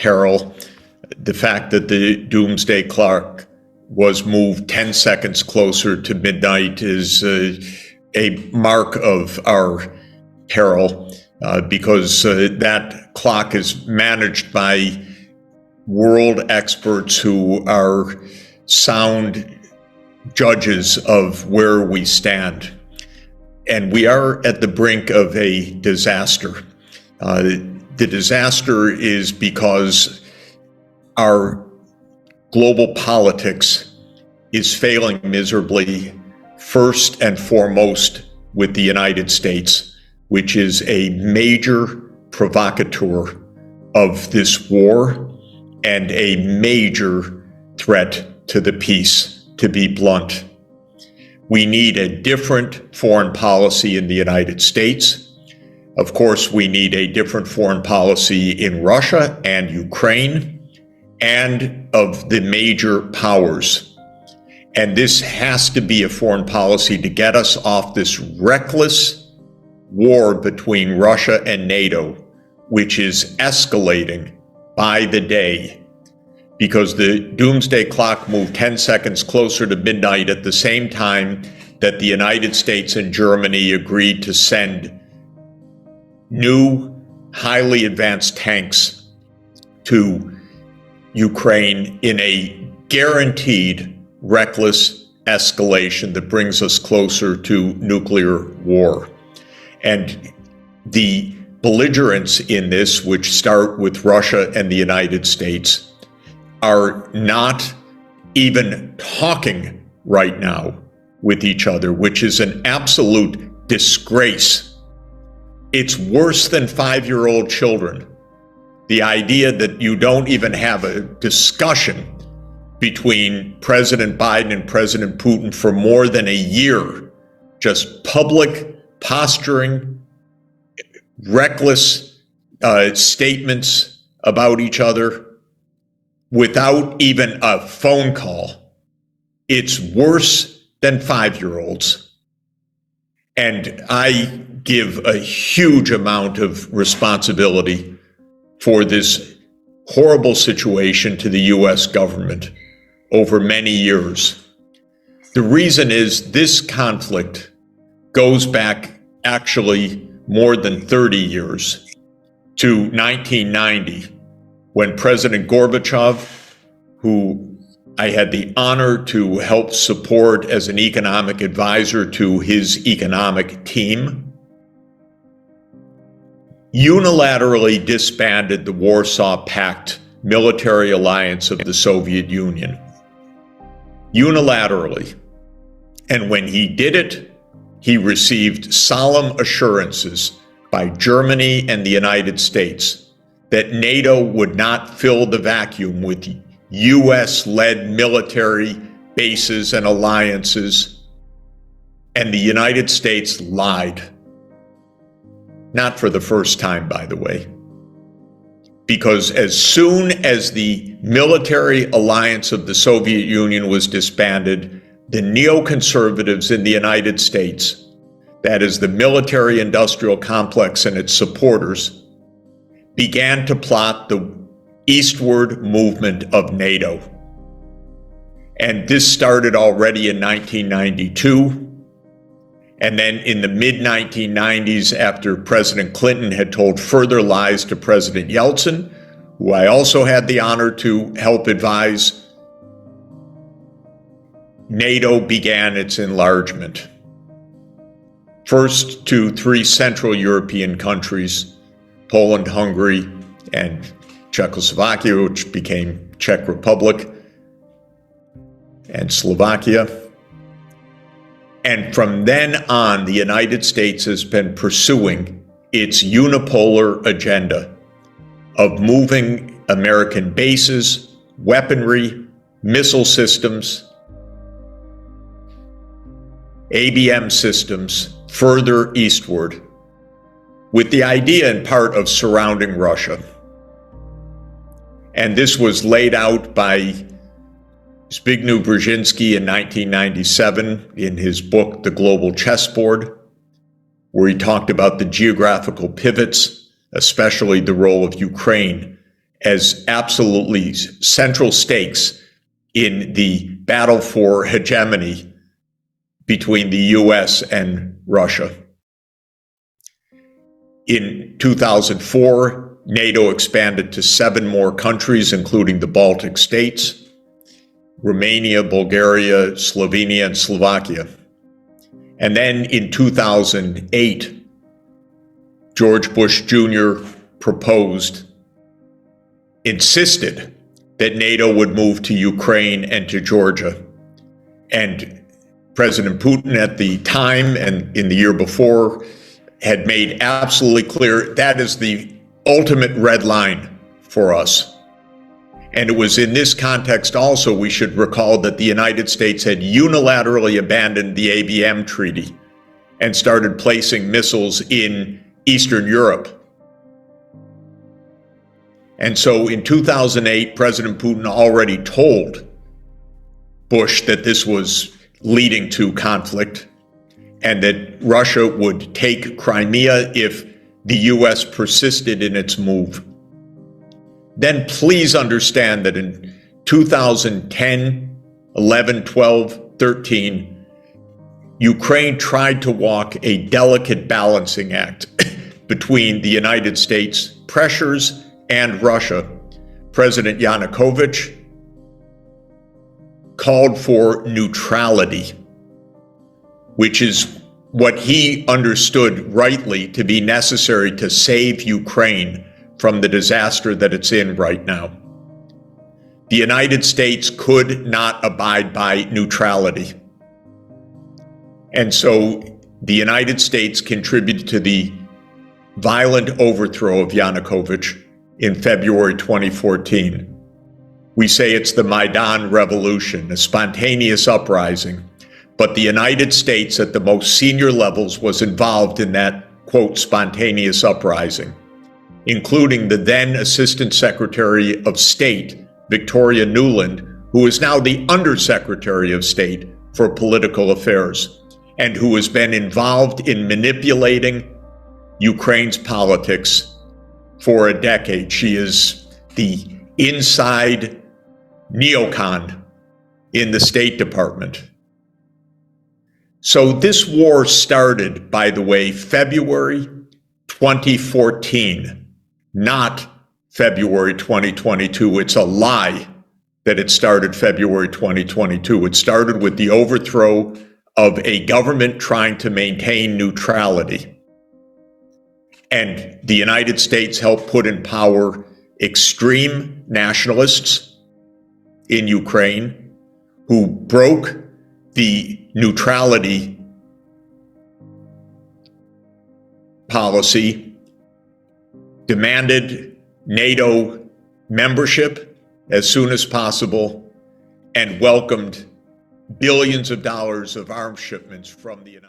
peril. The fact that the doomsday clock was moved 10 seconds closer to midnight is a mark of our peril, because that clock is managed by world experts who are sound judges of where we stand. And we are at the brink of a disaster. The disaster is because our global politics is failing miserably, first and foremost with the United States, which is a major provocateur of this war and a major threat to the peace, to be blunt. We need a different foreign policy in the United States. Of course, we need a different foreign policy in Russia and Ukraine and of the major powers. And this has to be a foreign policy to get us off this reckless war between Russia and NATO, which is escalating by the day, because the doomsday clock moved 10 seconds closer to midnight at the same time that the United States and Germany agreed to send new, highly advanced tanks to Ukraine in a guaranteed reckless escalation that brings us closer to nuclear war. And the belligerents in this, which start with Russia and the United States, are not even talking right now with each other, which is an absolute disgrace. It's worse than 5-year-old children. The idea that you don't even have a discussion between President Biden and President Putin for more than a year, just public posturing, reckless statements about each other without even a phone call. It's worse than 5-year-olds. And I give a huge amount of responsibility for this horrible situation to the US government over many years. The reason is this conflict goes back actually more than 30 years to 1990, when President Gorbachev, who I had the honor to help support as an economic advisor to his economic team, unilaterally disbanded the Warsaw Pact military alliance of the Soviet Union. Unilaterally. And when he did it, he received solemn assurances by Germany and the United States that NATO would not fill the vacuum with US-led military bases and alliances. And the United States lied. Not for the first time, by the way. Because as soon as the military alliance of the Soviet Union was disbanded, the neoconservatives in the United States, that is the military-industrial complex and its supporters, began to plot the eastward movement of NATO. And this started already in 1992. And then in the mid-1990s, after President Clinton had told further lies to President Yeltsin, who I also had the honor to help advise, NATO began its enlargement. First to 3 Central European countries, Poland, Hungary, and Czechoslovakia, which became Czech Republic, and Slovakia. And from then on, the United States has been pursuing its unipolar agenda of moving American bases, weaponry, missile systems, ABM systems further eastward, with the idea in part of surrounding Russia. And this was laid out by Zbigniew Brzezinski in 1997 in his book, The Global Chessboard, where he talked about the geographical pivots, especially the role of Ukraine as absolutely central stakes in the battle for hegemony between the US and Russia. In 2004, NATO expanded to 7 more countries, including the Baltic states, Romania, Bulgaria, Slovenia, and Slovakia. And then in 2008, George Bush Jr. insisted that NATO would move to Ukraine and to Georgia. And President Putin at the time and in the year before had made absolutely clear that is the ultimate red line for us. And it was in this context also we should recall that the United States had unilaterally abandoned the ABM treaty and started placing missiles in Eastern Europe. And so in 2008, President Putin already told Bush that this was leading to conflict and that Russia would take Crimea if the US persisted in its move. Then please understand that in 2010, 11, 12, 13, Ukraine tried to walk a delicate balancing act between the United States pressures and Russia. President Yanukovych called for neutrality, which is what he understood rightly to be necessary to save Ukraine from the disaster that it's in right now. The United States could not abide by neutrality. And so the United States contributed to the violent overthrow of Yanukovych in February 2014. We say it's the Maidan Revolution, a spontaneous uprising, but the United States at the most senior levels was involved in that, quote, spontaneous uprising, including the then Assistant Secretary of State, Victoria Nuland, who is now the Undersecretary of State for Political Affairs, and who has been involved in manipulating Ukraine's politics for a decade. She is the inside neocon in the State Department. So this war started, by the way, February 2014, not February 2022. It's a lie that it started February 2022. It started with the overthrow of a government trying to maintain neutrality. And the United States helped put in power extreme nationalists in Ukraine who broke the neutrality policy, demanded NATO membership as soon as possible, and welcomed billions of dollars of arms shipments from the United States.